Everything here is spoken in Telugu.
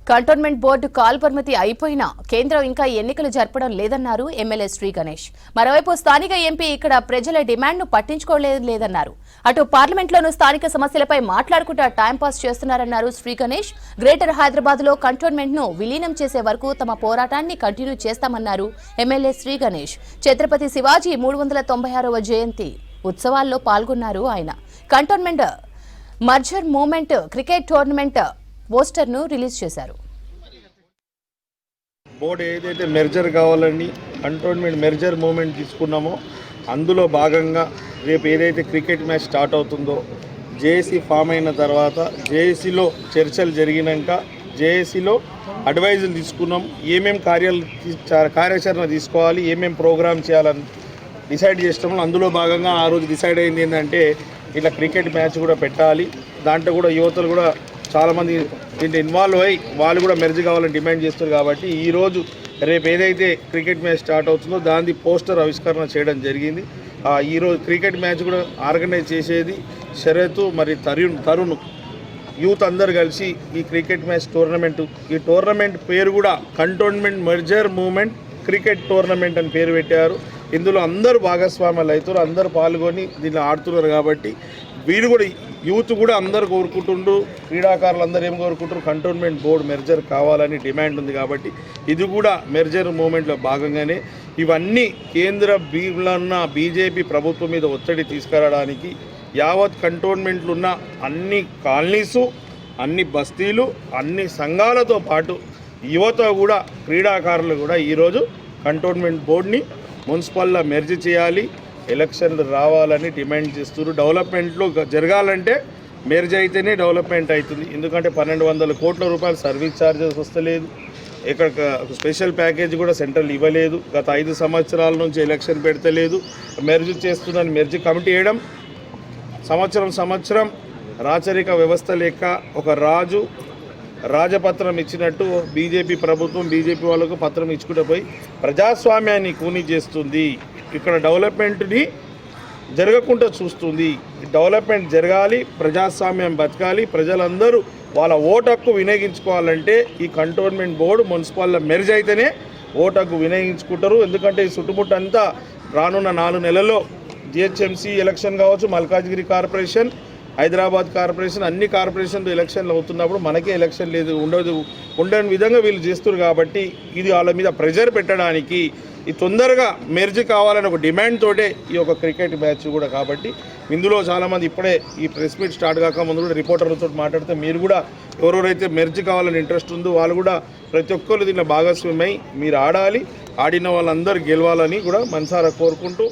కంటోన్మెంట్ బోర్డు కాల్పరిమితి అయిపోయినా కేంద్రం ఇంకా ఎన్నికలు జరపడం లేదన్నారు ఎమ్మెల్యే శ్రీ గణేష్. మరోవైపు స్థానిక ఎంపీ ఇక్కడ ప్రజల డిమాండ్ను పట్టించుకోలేదన్నారు. అటు పార్లమెంట్లోనూ స్థానిక సమస్యలపై మాట్లాడుకుంటూ టైంపాస్ చేస్తున్నారన్నారు శ్రీ గణేష్. గ్రేటర్ హైదరాబాద్లో కంటోన్మెంట్ను విలీనం చేసే వరకు తమ పోరాటాన్ని కంటిన్యూ చేస్తామన్నారు ఎమ్మెల్యే శ్రీ గణేష్. ఛత్రపతి శివాజీ 396వ జయంతి ఉత్సవాల్లో పాల్గొన్నారు ఆయన. Cantonment merger movement cricket tournament పోస్టర్ను రిలీజ్ చేశారు. బోర్డు ఏదైతే మెర్జర్ కావాలని కంటోన్మెంట్ మెర్జర్ మూవ్మెంట్ తీసుకున్నామో అందులో భాగంగా రేపు ఏదైతే క్రికెట్ మ్యాచ్ స్టార్ట్ అవుతుందో జేఏసీ ఫామ్ అయిన తర్వాత జేఏసీలో చర్చలు జరిగినాక జేఏసీలో అడ్వైజులు తీసుకున్నాం. ఏమేమి కార్యాచరణ తీసుకోవాలి, ఏమేమి ప్రోగ్రామ్ చేయాలని డిసైడ్ చేస్తాము. అందులో భాగంగా ఆ రోజు డిసైడ్ అయింది ఏంటంటే ఇట్లా క్రికెట్ మ్యాచ్ కూడా పెట్టాలి. దాంట్లో కూడా యువతలు కూడా చాలామంది దీంట్లో ఇన్వాల్వ్ అయ్యి వాళ్ళు కూడా మెర్జ్ కావాలని డిమాండ్ చేస్తారు. కాబట్టి ఈరోజు రేపు ఏదైతే క్రికెట్ మ్యాచ్ స్టార్ట్ అవుతుందో దాని పోస్టర్ ఆవిష్కరణ చేయడం జరిగింది. ఈరోజు క్రికెట్ మ్యాచ్ కూడా ఆర్గనైజ్ చేసేది శరత్ మరి తరుణ్ యూత్ అందరు కలిసి ఈ క్రికెట్ మ్యాచ్ టోర్నమెంట్, ఈ టోర్నమెంట్ పేరు కూడా cantonment merger movement cricket tournament అని పేరు పెట్టారు. ఇందులో అందరూ భాగస్వామ్యాలు అవుతారు, అందరూ పాల్గొని దీన్ని ఆడుతున్నారు. కాబట్టి వీళ్ళు కూడా యూత్ కూడా అందరు కోరుకుంటుండ్రు, క్రీడాకారులు అందరూ ఏం కోరుకుంటారు, కంటోన్మెంట్ బోర్డు మెర్జర్ కావాలని డిమాండ్ ఉంది. కాబట్టి ఇది కూడా మెర్జర్ మూవ్మెంట్లో భాగంగానే ఇవన్నీ కేంద్ర బీజేపీ ప్రభుత్వం మీద ఒత్తిడి తీసుకురావడానికి యావత్ కంటోన్మెంట్లు ఉన్న అన్ని కాలనీసు, అన్ని బస్తీలు, అన్ని సంఘాలతో పాటు యువత కూడా క్రీడాకారులు కూడా ఈరోజు కంటోన్మెంట్ బోర్డుని మున్సిపల్లో మెర్జ్ చేయాలి, ఎలక్షన్లు రావాలని డిమాండ్ చేస్తున్నారు. డెవలప్మెంట్లో జరగాలంటే మెర్జ్ అయితేనే డెవలప్మెంట్ అవుతుంది. ఎందుకంటే 1200 కోట్ల రూపాయలు సర్వీస్ ఛార్జెస్ వస్తలేదు. ఇక్కడ స్పెషల్ ప్యాకేజ్ కూడా సెంట్రల్ ఇవ్వలేదు. గత 5 సంవత్సరాల నుంచి ఎలక్షన్ పెడతలేదు. మెర్జ్ చేస్తుందని మెర్జ్ కమిటీ వేయడం, సంవత్సరం రాచరిక వ్యవస్థ లెక్క ఒక రాజపత్రం ఇచ్చినట్టు బీజేపీ ప్రభుత్వం బీజేపీ వాళ్ళకు పత్రం ఇచ్చుకుంటూ పోయి ప్రజాస్వామ్యాన్ని కూని చేస్తుంది. ఇక్కడ డెవలప్మెంట్ని జరగకుండా చూస్తుంది. డెవలప్మెంట్ జరగాలి, ప్రజాస్వామ్యం బతకాలి, ప్రజలందరూ వాళ్ళ ఓటు హక్కు వినియోగించుకోవాలంటే ఈ కంటోన్మెంట్ బోర్డు మున్సిపాల్లో మెర్జ్ అయితేనే ఓటు హక్కు వినియోగించుకుంటారు. ఎందుకంటే ఈ చుట్టుముట్టంతా రానున్న 4 నెలల్లో జిహెచ్ఎంసీ ఎలక్షన్ కావచ్చు, మల్కాజ్గిరి కార్పొరేషన్, హైదరాబాద్ కార్పొరేషన్, అన్ని కార్పొరేషన్లు ఎలక్షన్లు అవుతున్నప్పుడు మనకే ఎలక్షన్ ఉండని విధంగా వీళ్ళు చేస్తున్నారు. కాబట్టి ఇది వాళ్ళ మీద ప్రెజర్ పెట్టడానికి ఈ తొందరగా మెర్జ్ కావాలని ఒక డిమాండ్ తోటే ఈ యొక్క క్రికెట్ మ్యాచ్ కూడా. కాబట్టి ఇందులో చాలామంది ఇప్పుడే ఈ ప్రెస్ మీట్ స్టార్ట్ కాక ముందు కూడా రిపోర్టర్లతో మాట్లాడితే మీరు కూడా ఎవరెవరైతే మెర్జ్ కావాలని ఇంట్రెస్ట్ ఉందో వాళ్ళు కూడా ప్రతి ఒక్కరు దీంట్లో భాగస్వామ్యమై మీరు ఆడాలి, ఆడిన వాళ్ళందరూ గెలవాలని కూడా మనసారా కోరుకుంటూ